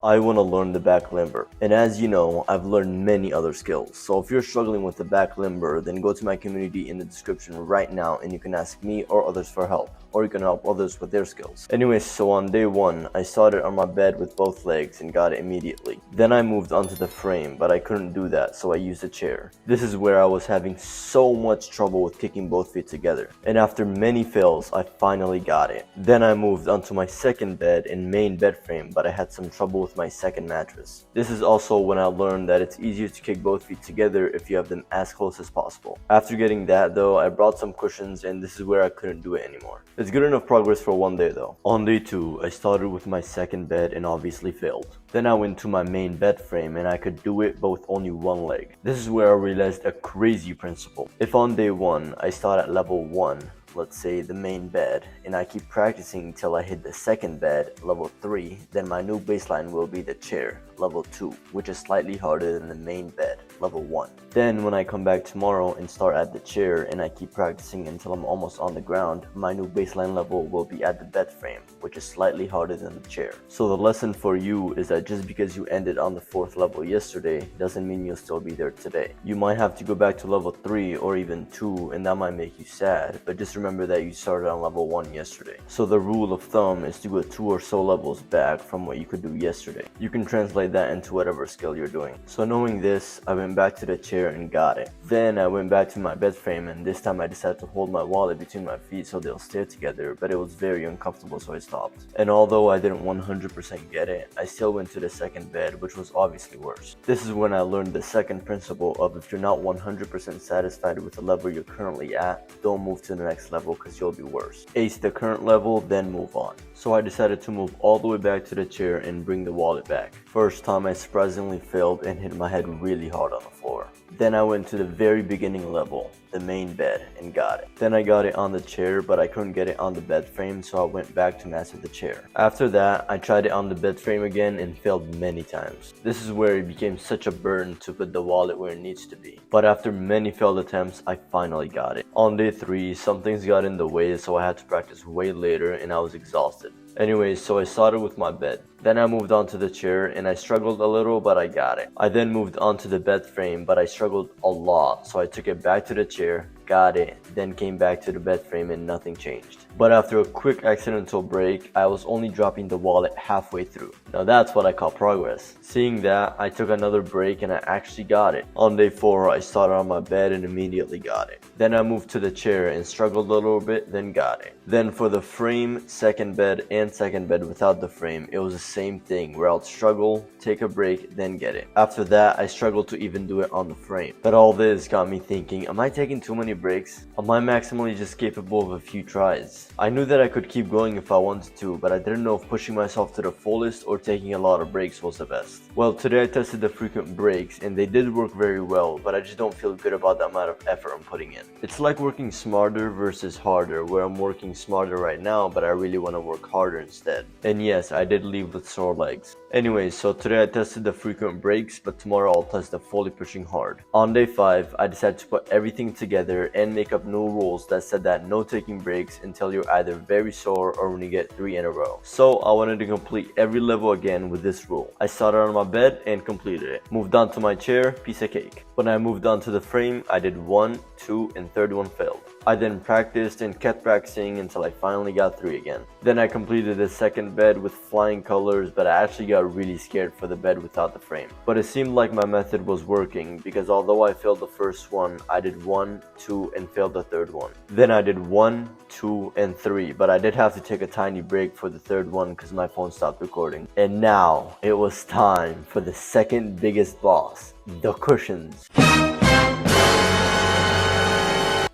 I want to learn the back limber. And as you know, I've learned many other skills. So if you're struggling with the back limber, then go to my community in the description right now and you can ask me or others for help. Or you can help others with their skills. Anyways, so on day 1, I started on my bed with both legs and got it immediately. Then I moved onto the frame, but I couldn't do that, so I used a chair. This is where I was having so much trouble with kicking both feet together. And after many fails, I finally got it. Then I moved onto my second bed and main bed frame, but I had some trouble with my second mattress. This is also when I learned that it's easier to kick both feet together if you have them as close as possible. After getting that though, I brought some cushions and this is where I couldn't do it anymore. It's good enough progress for one day though. On day 2, I started with my second bed and obviously failed. Then I went to my main bed frame and I could do it but with only one leg. This is where I realized a crazy principle. If on day 1, I start at level 1, let's say the main bed, and I keep practicing until I hit the second bed, level 3, then my new baseline will be the chair, level 2, which is slightly harder than the main bed, level 1. Then when I come back tomorrow and start at the chair and I keep practicing until I'm almost on the ground, my new baseline level will be at the bed frame, which is slightly harder than the chair. So the lesson for you is that just because you ended on the 4th level yesterday doesn't mean you'll still be there today. You might have to go back to level 3 or even 2 and that might make you sad, but just remember that you started on level 1 yesterday. So the rule of thumb is to go 2 or so levels back from what you could do yesterday. You can translate that into whatever skill you're doing. So knowing this, I went back to the chair and got it. Then I went back to my bed frame and this time I decided to hold my wallet between my feet so they'll stay together, but it was very uncomfortable so I stopped. And although I didn't 100% get it, I still went to the second bed, which was obviously worse. This is when I learned the second principle of if you're not 100% satisfied with the level you're currently at, don't move to the next level because you'll be worse. Ace the current level, then move on. So I decided to move all the way back to the chair and bring the wallet back. First time I surprisingly failed and hit my head really hard on the floor. Then I went to the very beginning level, the main bed, and got it. Then I got it on the chair, but I couldn't get it on the bed frame, so I went back to master the chair. After that, I tried it on the bed frame again and failed many times. This is where it became such a burden to put the wallet where it needs to be. But after many failed attempts, I finally got it. On day 3, some things got in the way, so I had to practice way later and I was exhausted. Anyways, so I started with my bed. Then I moved on to the chair and I struggled a little, but I got it. I then moved on to the bed frame, but I struggled a lot, so I took it back to the chair, got it, then came back to the bed frame and nothing changed. But after a quick accidental break, I was only dropping the wallet halfway through. Now that's what I call progress. Seeing that, I took another break and I actually got it. On day 4, I started on my bed and immediately got it. Then I moved to the chair and struggled a little bit, then got it. Then for the frame, second bed, and second bed without the frame, it was the same thing where I'll struggle, take a break, then get it. After that, I struggled to even do it on the frame. But all this got me thinking, am I taking too many breaks? Am I maximally just capable of a few tries? I knew that I could keep going if I wanted to, but I didn't know if pushing myself to the fullest or taking a lot of breaks was the best. Well, today I tested the frequent breaks and they did work very well, but I just don't feel good about the amount of effort I'm putting in. It's like working smarter versus harder, where I'm working smarter right now, but I really want to work harder instead. And yes, I did leave with sore legs. Anyways, so today I tested the frequent breaks, but tomorrow I'll test the fully pushing hard. On day 5, I decided to put everything together and make up new rules that said that no taking breaks until you're either very sore or when you get 3 in a row. So I wanted to complete every level again with this rule. I started on my bed and completed it. Moved on to my chair, piece of cake. When I moved on to the frame, I did 1, 2, and third one failed. I then practiced and kept practicing until I finally got 3 again. Then I completed the second bed with flying colors, but I actually got really scared for the bed without the frame. But it seemed like my method was working because although I failed the first one, I did 1, 2, and failed the third one. Then I did 1, 2, and 3, but I did have to take a tiny break for the third one because my phone stopped recording. And now it was time for the second biggest boss, the cushions.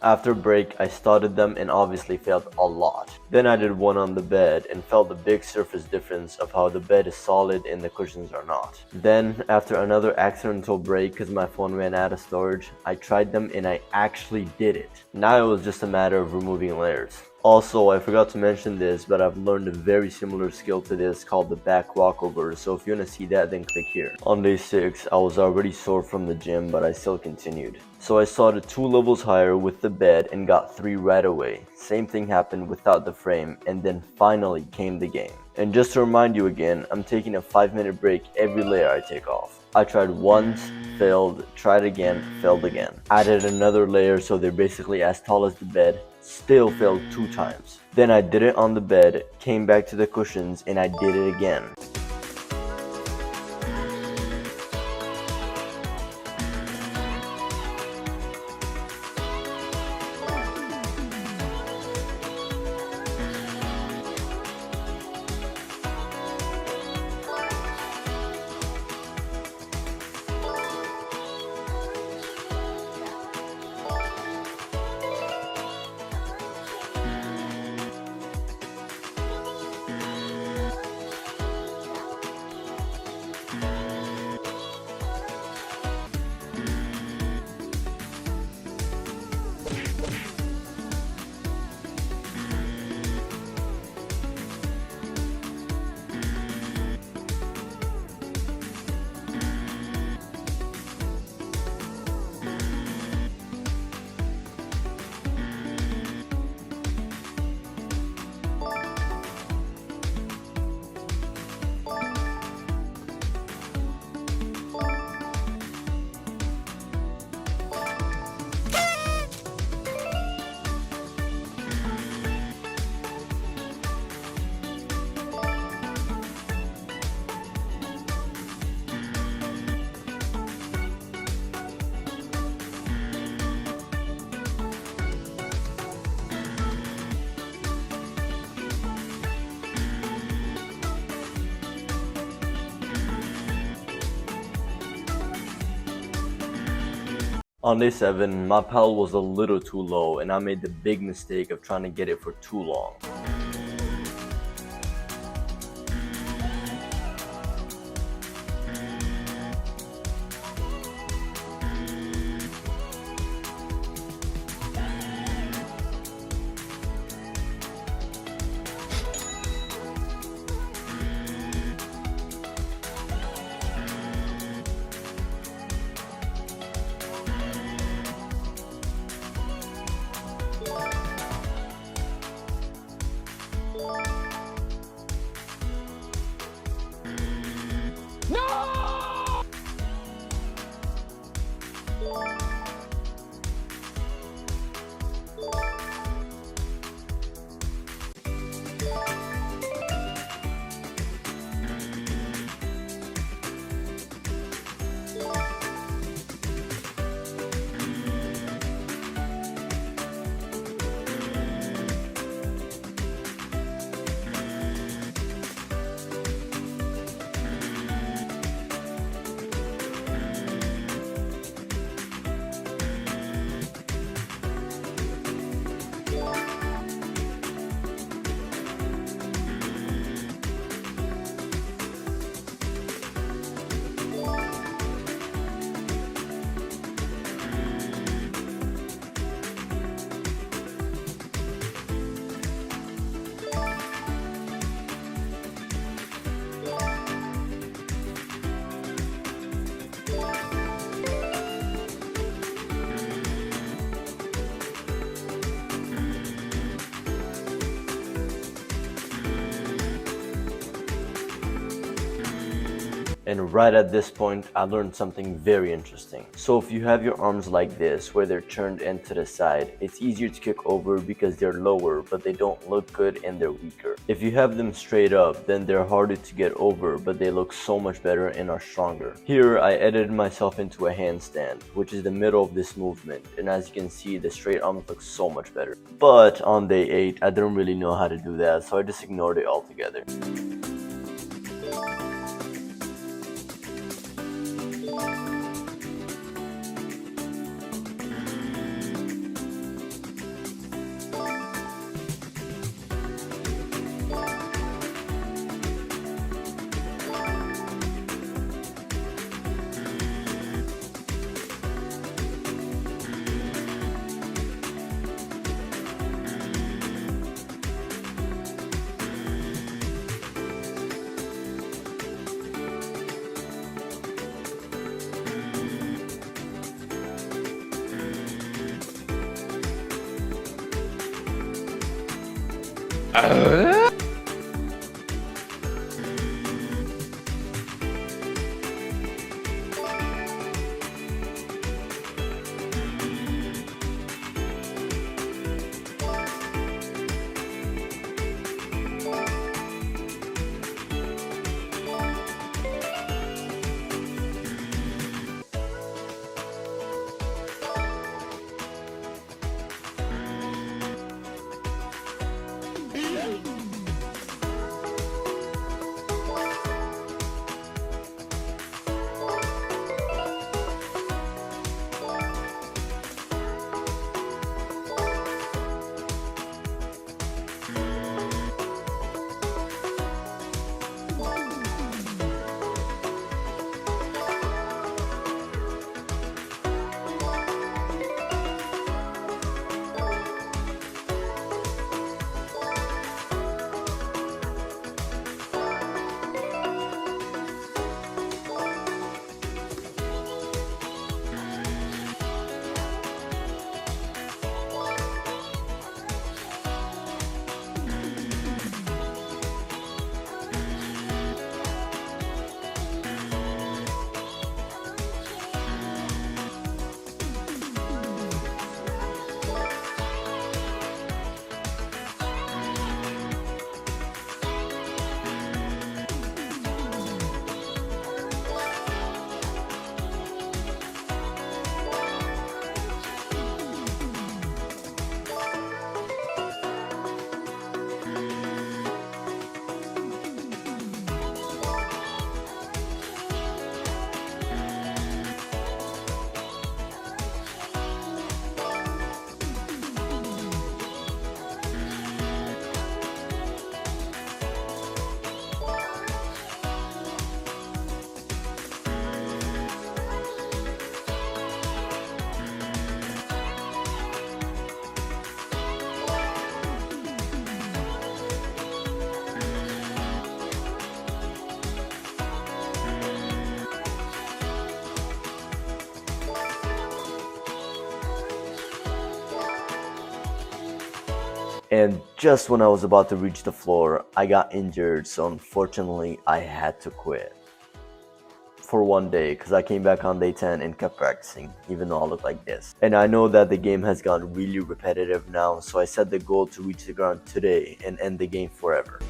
After break, I started them and obviously failed a lot. Then I did 1 on the bed and felt the big surface difference of how the bed is solid and the cushions are not. Then, after another accidental break because my phone ran out of storage, I tried them and I actually did it. Now it was just a matter of removing layers. Also, I forgot to mention this, but I've learned a very similar skill to this called the back walkover, so if you want to see that, then click here. On day 6, I was already sore from the gym, but I still continued. So I started 2 levels higher with the bed and got 3 right away. Same thing happened without the frame, and then finally came the game. And just to remind you again, I'm taking a 5-minute break every layer I take off. I tried once, failed, tried again, failed again. Added another layer so they're basically as tall as the bed, still failed 2 times. Then I did it on the bed, came back to the cushions, and I did it again. On day 7, my pal was a little too low and I made the big mistake of trying to get it for too long. And right at this point, I learned something very interesting. So if you have your arms like this, where they're turned end to the side, it's easier to kick over because they're lower, but they don't look good and they're weaker. If you have them straight up, then they're harder to get over, but they look so much better and are stronger. Here, I edited myself into a handstand, which is the middle of this movement, and as you can see, the straight arms look so much better. But on day 8, I didn't really know how to do that, so I just ignored it altogether. And just when I was about to reach the floor, I got injured, so unfortunately I had to quit for one day because I came back on day 10 and kept practicing even though I look like this. And I know that the game has gotten really repetitive now, so I set the goal to reach the ground today and end the game forever.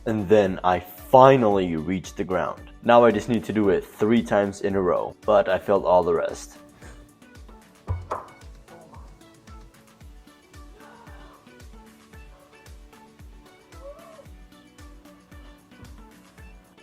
And then I finally reached the ground. Now I just need to do it 3 times in a row, but I failed all the rest.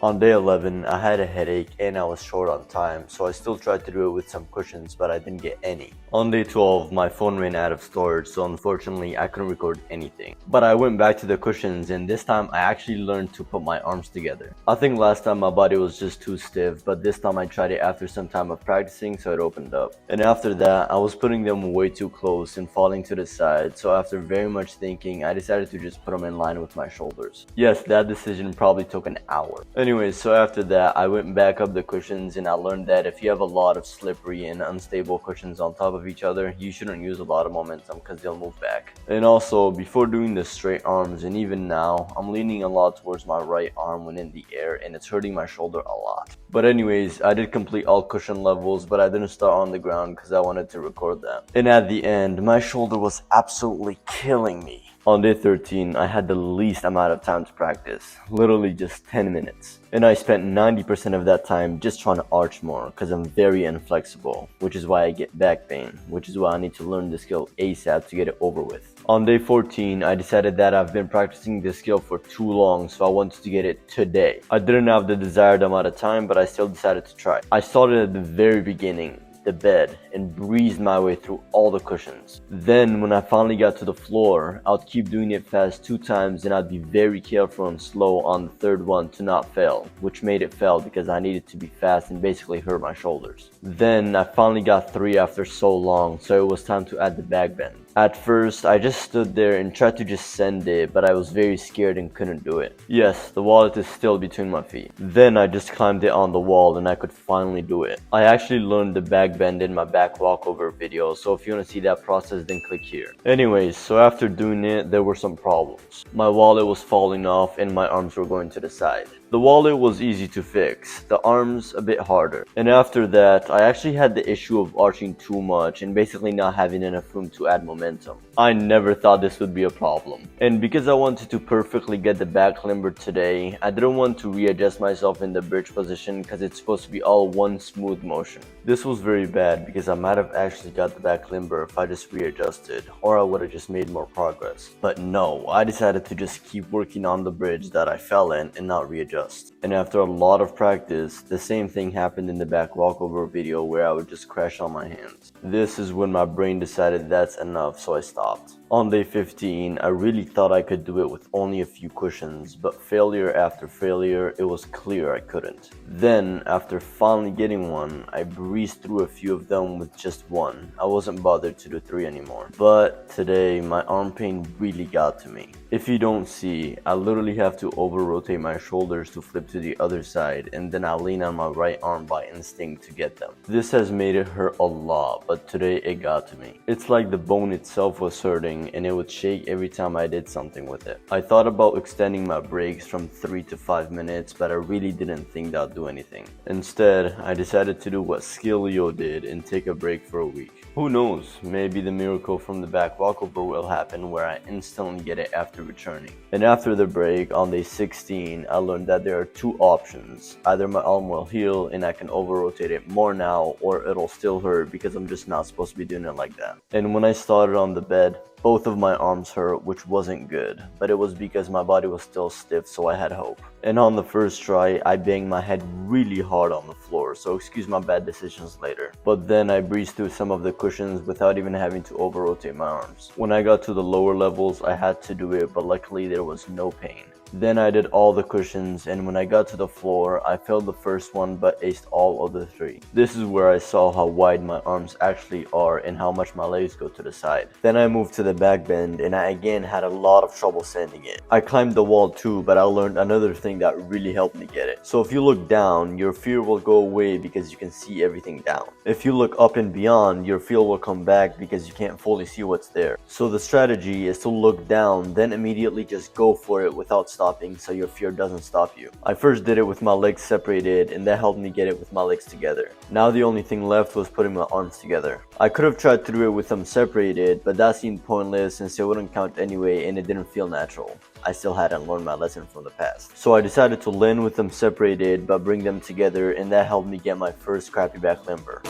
On day 11, I had a headache and I was short on time, so I still tried to do it with some cushions, but I didn't get any. On day 12, my phone ran out of storage, so unfortunately I couldn't record anything. But I went back to the cushions and this time I actually learned to put my arms together. I think last time my body was just too stiff, but this time I tried it after some time of practicing, so it opened up. And after that, I was putting them way too close and falling to the side, so after very much thinking, I decided to just put them in line with my shoulders. Yes, that decision probably took an hour. Anyways, so after that, I went back up the cushions and I learned that if you have a lot of slippery and unstable cushions on top of each other, you shouldn't use a lot of momentum because they'll move back. And also, before doing the straight arms and even now, I'm leaning a lot towards my right arm when in the air and it's hurting my shoulder a lot. But anyways, I did complete all cushion levels, but I didn't start on the ground because I wanted to record that. And at the end, my shoulder was absolutely killing me. On day 13, I had the least amount of time to practice, literally just 10 minutes. And I spent 90% of that time just trying to arch more because I'm very inflexible, which is why I get back pain, which is why I need to learn the skill ASAP to get it over with. On day 14, I decided that I've been practicing this skill for too long, so I wanted to get it today. I didn't have the desired amount of time, but I still decided to try. I started at the very beginning, the bed, and breezed my way through all the cushions. Then when I finally got to the floor, I would keep doing it fast 2 times and I'd be very careful and slow on the third one to not fail, which made it fail because I needed to be fast and basically hurt my shoulders. Then I finally got 3 after so long, so it was time to add the back bend. At first, I just stood there and tried to just send it, but I was very scared and couldn't do it. Yes, the wallet is still between my feet. Then I just climbed it on the wall and I could finally do it. I actually learned the back bend in my back walkover video, so if you want to see that process, then click here. Anyways, so after doing it, there were some problems. My wallet was falling off and my arms were going to the side. The wallet was easy to fix, the arms a bit harder. And after that, I actually had the issue of arching too much and basically not having enough room to add momentum. I never thought this would be a problem. And because I wanted to perfectly get the back limber today, I didn't want to readjust myself in the bridge position because it's supposed to be all one smooth motion. This was very bad because I might have actually got the back limber if I just readjusted, or I would have just made more progress. But no, I decided to just keep working on the bridge that I fell in and not readjust. And after a lot of practice, the same thing happened in the back walkover video where I would just crash on my hands. This is when my brain decided that's enough, so I stopped. On day 15, I really thought I could do it with only a few cushions, but failure after failure, it was clear I couldn't. Then, after finally getting one, I breezed through a few of them with just one. I wasn't bothered to do 3 anymore. But today, my arm pain really got to me. If you don't see, I literally have to over-rotate my shoulders to flip to the other side, and then I lean on my right arm by instinct to get them. This has made it hurt a lot, but today it got to me. It's like the bone itself was hurting, and it would shake every time I did something with it. I thought about extending my breaks from 3 to 5 minutes, but I really didn't think that'd do anything. Instead, I decided to do what Skillio did and take a break for a week. Who knows, maybe the miracle from the back walkover will happen where I instantly get it after returning. And after the break, on day 16, I learned that there are 2 options. Either my arm will heal and I can over-rotate it more now, or it'll still hurt because I'm just not supposed to be doing it like that. And when I started on the bed, both of my arms hurt, which wasn't good, but it was because my body was still stiff, so I had hope. And on the first try, I banged my head really hard on the floor, so excuse my bad decisions later. But then I breezed through some of the cushions without even having to over-rotate my arms. When I got to the lower levels, I had to do it, but luckily there was no pain. Then I did all the cushions, and when I got to the floor, I failed the first one but aced all of the 3. This is where I saw how wide my arms actually are and how much my legs go to the side. Then I moved to the back bend, and I again had a lot of trouble standing it. I climbed the wall too, but I learned another thing that really helped me get it. So if you look down, your fear will go away because you can see everything down. If you look up and beyond, your fear will come back because you can't fully see what's there. So the strategy is to look down, then immediately just go for it without stopping so your fear doesn't stop you. I first did it with my legs separated, and that helped me get it with my legs together. Now the only thing left was putting my arms together. I could have tried to do it with them separated, but that seemed pointless since it wouldn't count anyway and it didn't feel natural. I still hadn't learned my lesson from the past. So I decided to land with them separated but bring them together, and that helped me get my first crappy back limber.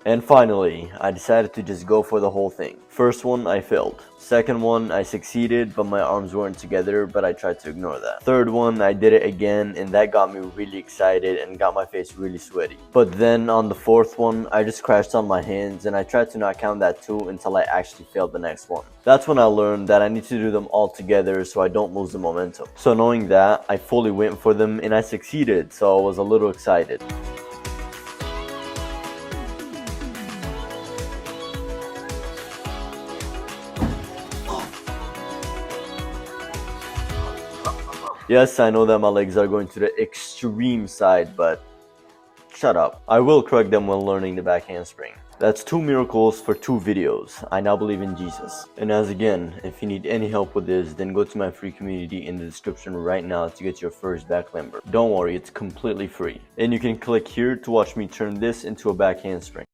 And finally, I decided to just go for the whole thing. First one, I failed. Second one, I succeeded, but my arms weren't together, but I tried to ignore that. Third one, I did it again, and that got me really excited and got my face really sweaty. But then on the fourth one, I just crashed on my hands, and I tried to not count that too until I actually failed the next one. That's when I learned that I need to do them all together so I don't lose the momentum. So knowing that, I fully went for them, and I succeeded, so I was a little excited. Yes, I know that my legs are going to the extreme side, but shut up. I will correct them when learning the back handspring. That's 2 miracles for 2 videos. I now believe in Jesus. And as again, if you need any help with this, then go to my free community in the description right now to get your first back limber. Don't worry, it's completely free. And you can click here to watch me turn this into a back handspring.